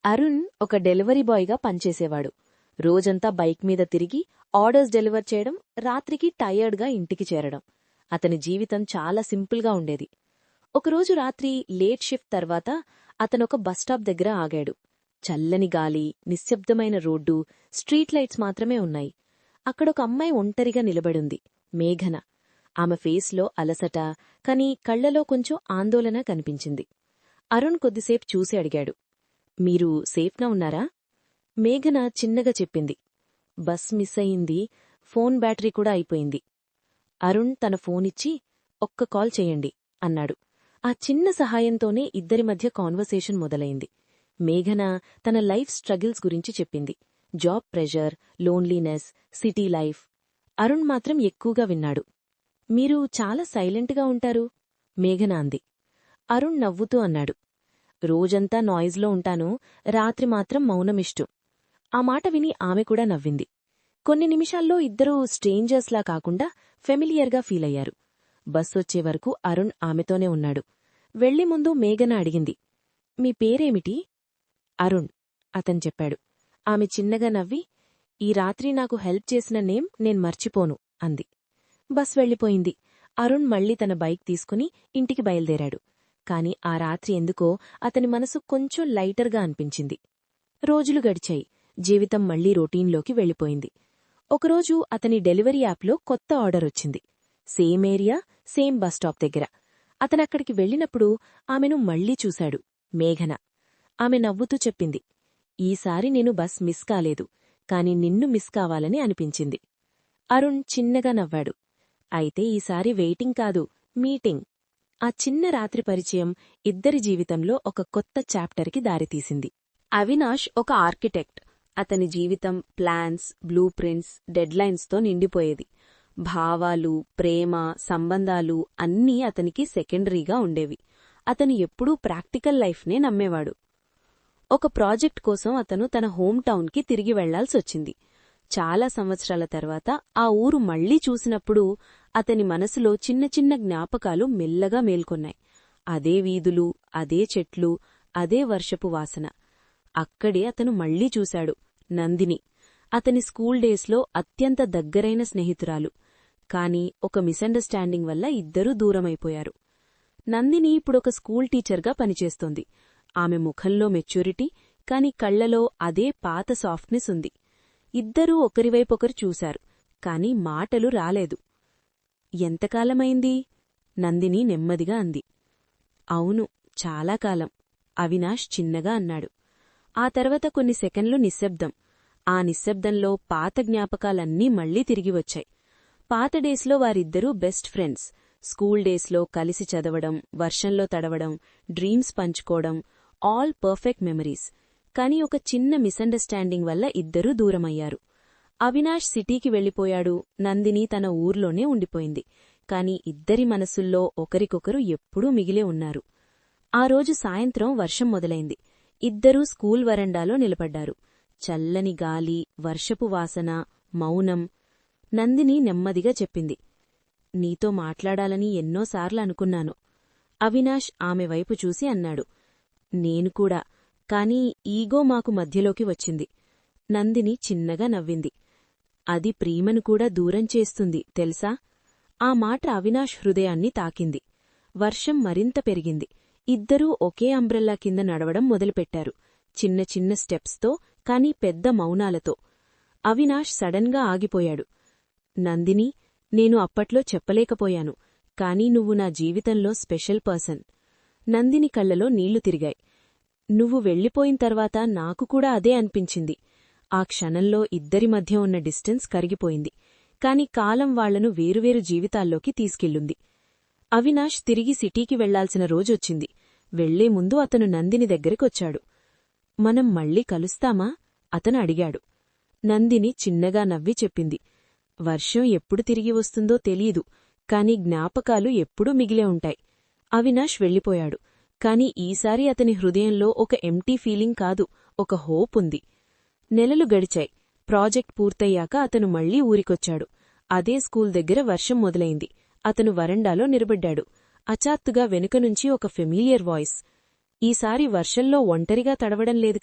అరుణ్ ఒక డెలివరీ బాయ్గా పనిచేసేవాడు. రోజంతా బైక్ మీద తిరిగి ఆర్డర్స్ డెలివర్ చేయడం, రాత్రికి టయర్డ్గా ఇంటికి చేరడం. అతని జీవితం చాలా సింపుల్గా ఉండేది. ఒకరోజు రాత్రి లేట్ షిఫ్ట్ తర్వాత అతనొక బస్టాప్ దగ్గర ఆగాడు. చల్లని గాలి, నిశ్శబ్దమైన రోడ్డు, స్ట్రీట్ లైట్స్ మాత్రమే ఉన్నాయి. అక్కడొక అమ్మాయి ఒంటరిగా నిలబడుంది, మేఘన. ఆమె ఫేస్లో అలసట, కాని కళ్లలో కొంచెం ఆందోళన కనిపించింది. అరుణ్ కొద్దిసేపు చూసి అడిగాడు, మీరు సేఫ్గా ఉన్నారా? మేఘన చిన్నగా చెప్పింది, బస్ మిస్ అయింది, ఫోన్ బ్యాటరీ కూడా అయిపోయింది. అరుణ్ తన ఫోనిచ్చి, ఒక్క కాల్ చేయండి అన్నాడు. ఆ చిన్న సహాయంతోనే ఇద్దరి మధ్య కాన్వర్సేషన్ మొదలైంది. మేఘన తన లైఫ్ స్ట్రగిల్స్ గురించి చెప్పింది. Job pressure, loneliness, city life. Arun మాత్రం ఎక్కువగా విన్నాడు. మీరు చాలా సైలెంట్గా ఉంటారు, మేఘన అంది. అరుణ్ నవ్వుతూ అన్నాడు, రోజంతా నాయిస్లో ఉంటాను, రాత్రి మాత్రం మౌనమిష్టం. ఆ మాట విని ఆమె కూడా నవ్వింది. కొన్ని నిమిషాల్లో ఇద్దరూ స్ట్రేంజర్స్లా కాకుండా ఫెమిలియర్గా ఫీలయ్యారు. బస్సొచ్చే వరకు అరుణ్ ఆమెతోనే ఉన్నాడు. వెళ్లే ముందు మేఘన అడిగింది, మీ పేరేమిటి? అరుణ్ అతను చెప్పాడు. ఆమె చిన్నగా నవ్వి, ఈ రాత్రి నాకు హెల్ప్ చేసిన నేమ్ నేను మర్చిపోను అంది. బస్ వెళ్ళిపోయింది. అరుణ్ మళ్లీ తన బైక్ తీసుకుని ఇంటికి బయలుదేరాడు. కాని ఆ రాత్రి ఎందుకో అతని మనసు కొంచెం లైటర్గా అనిపించింది. రోజులు గడిచాయి. జీవితం మళ్లీ రొటీన్లోకి వెళ్ళిపోయింది. ఒకరోజు అతని డెలివరీ యాప్లో కొత్త ఆర్డర్ వచ్చింది. సేమ్ ఏరియా, సేమ్ బస్టాప్ దగ్గర. అతనక్కడికి వెళ్ళినప్పుడు ఆమెను మళ్లీ చూశాడు, మేఘన. ఆమె నవ్వుతూ చెప్పింది, ఈసారి నేను బస్ మిస్ కాలేదు, కాని నిన్ను మిస్ కావాలని అనిపించింది. అరుణ్ చిన్నగా నవ్వాడు. అయితే ఈసారి వెయిటింగ్ కాదు, మీటింగ్. ఆ చిన్న రాత్రి పరిచయం ఇద్దరి జీవితంలో ఒక కొత్త చాప్టర్కి దారితీసింది. అవినాష్ ఒక ఆర్కిటెక్ట్. అతని జీవితం ప్లాన్స్, బ్లూ ప్రింట్స్, డెడ్లైన్స్తో నిండిపోయేది. భావాలు, ప్రేమ, సంబంధాలు అన్నీ అతనికి సెకండరీగా ఉండేవి. అతను ఎప్పుడూ ప్రాక్టికల్ లైఫ్నే నమ్మేవాడు. ఒక ప్రాజెక్ట్ కోసం అతను తన హోమ్ టౌన్కి తిరిగి వెళ్లాల్సొచ్చింది. చాలా సంవత్సరాల తర్వాత ఆ ఊరు మళ్లీ చూసినప్పుడు అతని మనసులో చిన్న చిన్న జ్ఞాపకాలు మెల్లగా మేల్కొన్నాయి. అదే వీధులు, అదే చెట్లు, అదే వర్షపు వాసన. అక్కడే అతను మళ్లీ చూశాడు నందిని, అతని స్కూల్ డేస్లో అత్యంత దగ్గరైన స్నేహితురాలు. కాని ఒక మిస్అండర్స్టాండింగ్ వల్ల ఇద్దరూ దూరమైపోయారు. నందిని ఇప్పుడొక స్కూల్ టీచర్గా పనిచేస్తోంది. ఆమె ముఖంలో మెచ్యూరిటీ, కాని కళ్లలో అదే పాత సాఫ్ట్నెస్ ఉంది. ఇద్దరూ ఒకరివైపొకరు చూశారు, కాని మాటలు రాలేదు. ఎంతకాలమైంది? నందిని నెమ్మదిగా అంది. అవును, చాలా కాలం, అవినాష్ చిన్నగా అన్నాడు. ఆ తర్వాత కొన్ని సెకండ్లు నిశ్శబ్దం. ఆ నిశ్శబ్దంలో పాత జ్ఞాపకాలన్నీ మళ్లీ తిరిగివచ్చాయి. పాత డేస్లో వారిద్దరూ బెస్ట్ ఫ్రెండ్స్. స్కూల్ డేస్లో కలిసి చదవడం, వర్షంలో తడవడం, డ్రీమ్స్ పంచుకోవడం, ఆల్ పర్ఫెక్ట్ మెమరీస్. కాని ఒక చిన్న మిస్అండర్స్టాండింగ్ వల్ల ఇద్దరూ దూరమయ్యారు. అవినాష్ సిటీకి వెళ్లిపోయాడు, నందిని తన ఊర్లోనే ఉండిపోయింది. కాని ఇద్దరి మనసుల్లో ఒకరికొకరు ఎప్పుడూ మిగిలే ఉన్నారు. ఆ రోజు సాయంత్రం వర్షం మొదలైంది. ఇద్దరూ స్కూల్ వరండాలో నిలబడ్డారు. చల్లని గాలి, వర్షపు వాసన, మౌనం. నందిని నెమ్మదిగా చెప్పింది, నీతో మాట్లాడాలని ఎన్నోసార్లు అనుకున్నాను. అవినాష్ ఆమె వైపు చూసి అన్నాడు, నేను కూడా, కాని ఈగో మాకు మధ్యలోకి వచ్చింది. నందిని చిన్నగా నవ్వింది. అది ప్రేమను కూడా దూరం చేస్తుంది తెలుసా? ఆ మాట అవినాష్ హృదయాన్ని తాకింది. వర్షం మరింత పెరిగింది. ఇద్దరూ ఒకే అంబ్రెల్లా కింద నడవడం మొదలుపెట్టారు, చిన్న చిన్న స్టెప్స్తో, కాని పెద్ద మౌనాలతో. అవినాష్ సడన్గా ఆగిపోయాడు. నందిని, నేను అప్పట్లో చెప్పలేకపోయాను, కాని నువ్వు నా జీవితంలో స్పెషల్ పర్సన్. నందిని కళ్లలో నీళ్లు తిరిగాయి. నువ్వు వెళ్లిపోయిన తర్వాత నాకు కూడా అదే అనిపించింది. ఆ క్షణంలో ఇద్దరి మధ్య ఉన్న డిస్టెన్స్ కరిగిపోయింది. కాని కాలం వాళ్లను వేరువేరు జీవితాల్లోకి తీసుకెళ్ళుంది. అవినాష్ తిరిగి సిటీకి వెళ్లాల్సిన రోజొచ్చింది. వెళ్లే ముందు అతను నందిని దగ్గరికొచ్చాడు. మనం మళ్లీ కలుస్తామా? అతను అడిగాడు. నందిని చిన్నగా నవ్వి చెప్పింది, వర్షం ఎప్పుడు తిరిగి వస్తుందో తెలీదు, కాని జ్ఞాపకాలు ఎప్పుడూ మిగిలే ఉంటాయి. అవినాష్ వెళ్లిపోయాడు. కాని ఈసారి అతని హృదయంలో ఒక ఎంప్టీ ఫీలింగ్ కాదు, ఒక హోప్ ఉంది. నెలలు గడిచాయి. ప్రాజెక్ట్ పూర్తయ్యాక అతను మళ్లీ ఊరికొచ్చాడు. అదే స్కూల్ దగ్గర వర్షం మొదలైంది. అతను వరండాలో నిలబడ్డాడు. అచాత్తుగా వెనుకనుంచి ఒక ఫెమిలియర్ వాయిస్, ఈసారి వర్షంలో ఒంటరిగా తడవడం లేదు